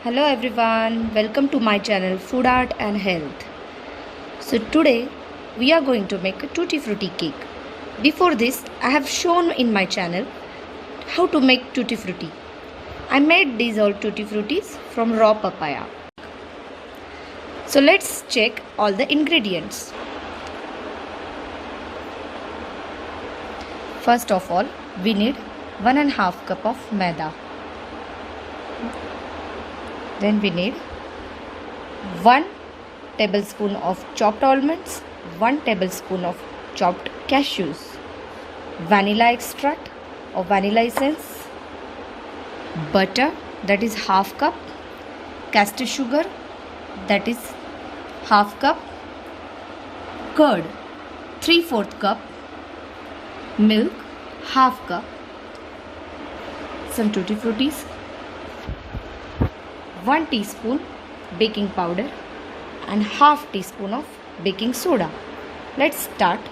Hello everyone, welcome to my channel Food Art and Health. So today we are going to make a tutti frutti cake. Before this I have shown in my channel how to make tutti frutti. I made these all tutti fruttis from raw papaya. So let's check all the ingredients. First of all we need 1.5 cup of maida. Then we need 1 tablespoon of chopped almonds, 1 tablespoon of chopped cashews, vanilla extract or vanilla essence, butter that is half cup, castor sugar that is half cup, curd 3/4 cup, milk half cup, some tutti fruttis, 1 teaspoon baking powder and half teaspoon of baking soda. Let's start.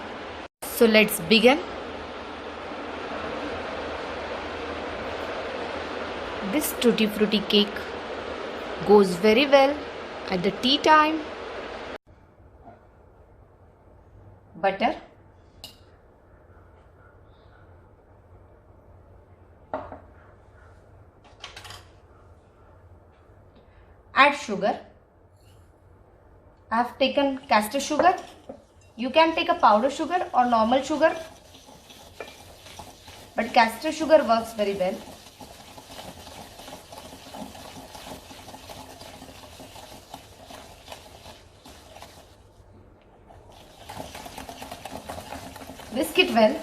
So let's begin. This tutti frutti cake goes very well at the tea time. Butter, add sugar. I have taken castor sugar. You can take a powder sugar or normal sugar, but castor sugar works very well. Whisk it well.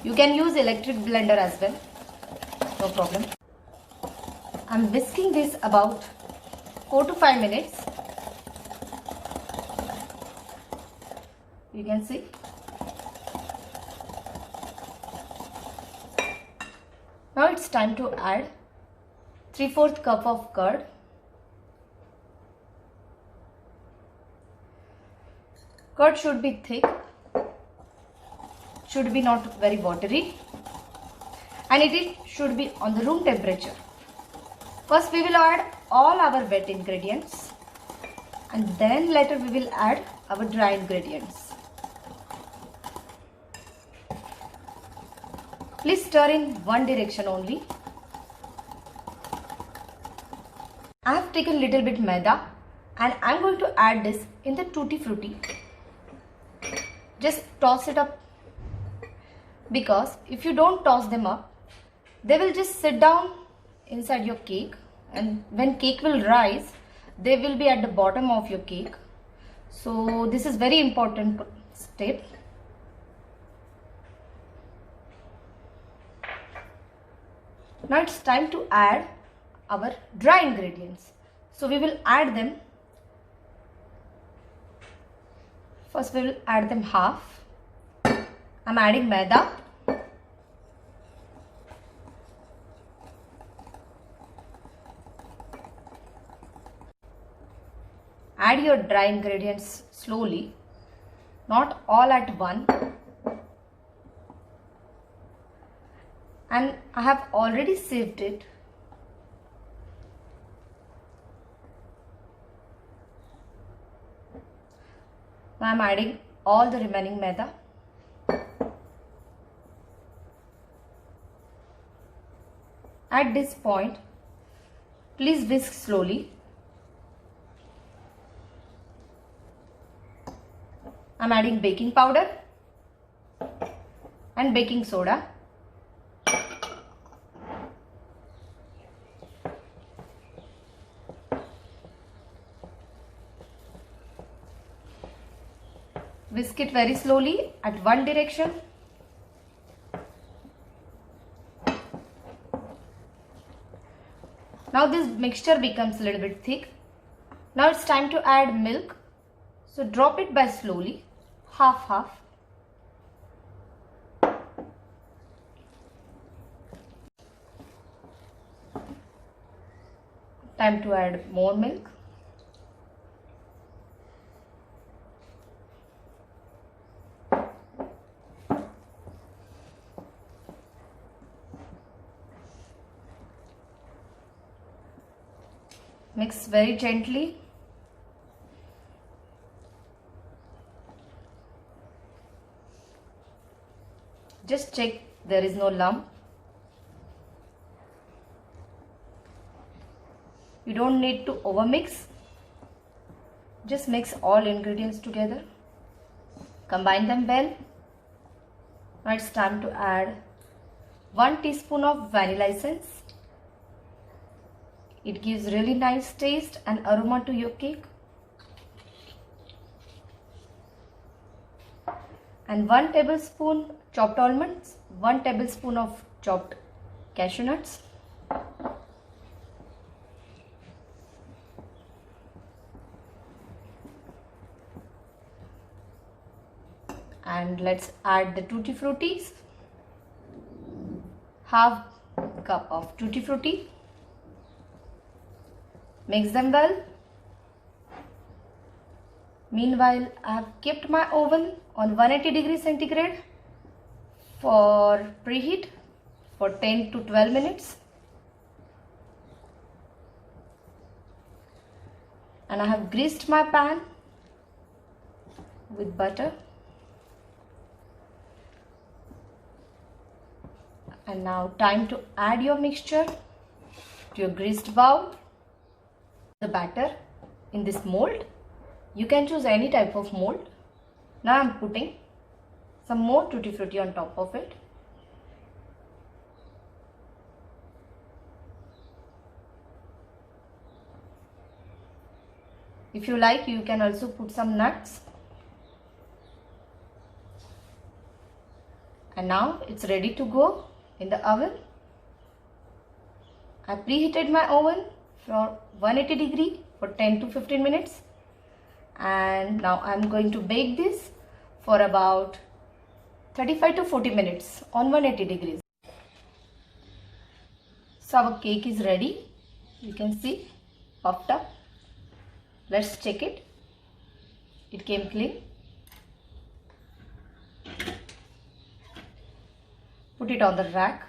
You can use electric blender as well, no problem. I'm whisking this about 4 to 5 minutes. You can see. Now it's time to add 3/4 cup of curd. Curd should be thick, should be not very watery, and it should be on the room temperature. First we will add all our wet ingredients and then later we will add our dry ingredients. Please stir in one direction only. I have taken little bit maida and I am going to add this in the tutti frutti. Just toss it up, because if you don't toss them up, they will just sit down inside your cake, and when cake will rise, they will be at the bottom of your cake. So this is very important step. Now it's time to add our dry ingredients. So we will add them. First we will add them half. I'm adding maida. Add your dry ingredients slowly, not all at once. And I have already sieved it. Now I am adding all the remaining maida. At this point, please whisk slowly. I am adding baking powder and baking soda. Whisk it very slowly at one direction. Now this mixture becomes a little bit thick. Now it's time to add milk. So drop it by slowly, half. Time to add more milk. Mix very gently. Just check there is no lump. You don't need to overmix. Just mix all ingredients together. Combine them well. Now it's time to add 1 teaspoon of vanilla essence. It gives really nice taste and aroma to your cake. And 1 tablespoon chopped almonds, 1 tablespoon of chopped cashew nuts. And let's add the tutti fruttis. Half cup of tutti frutti. Mix them well. Meanwhile, I have kept my oven on 180 degrees centigrade for preheat for 10 to 12 minutes. And I have greased my pan with butter. And now time to add your mixture to your greased bowl. The batter in this mold. You can choose any type of mold. Now I am putting some more tutti frutti on top of it. If you like, you can also put some nuts. And now it's ready to go in the oven. I preheated my oven for 180 degree for 10 to 15 minutes. And now I'm going to bake this for about 35 to 40 minutes on 180 degrees. So our cake is ready. You can see puffed up. Let's check it. It came clean. Put it on the rack.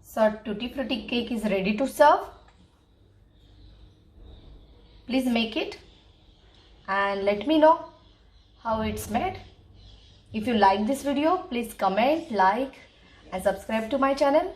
So our tutti frutti cake is ready to serve. Please make it and let me know how it's made. If you like this video, please comment, like and subscribe to my channel.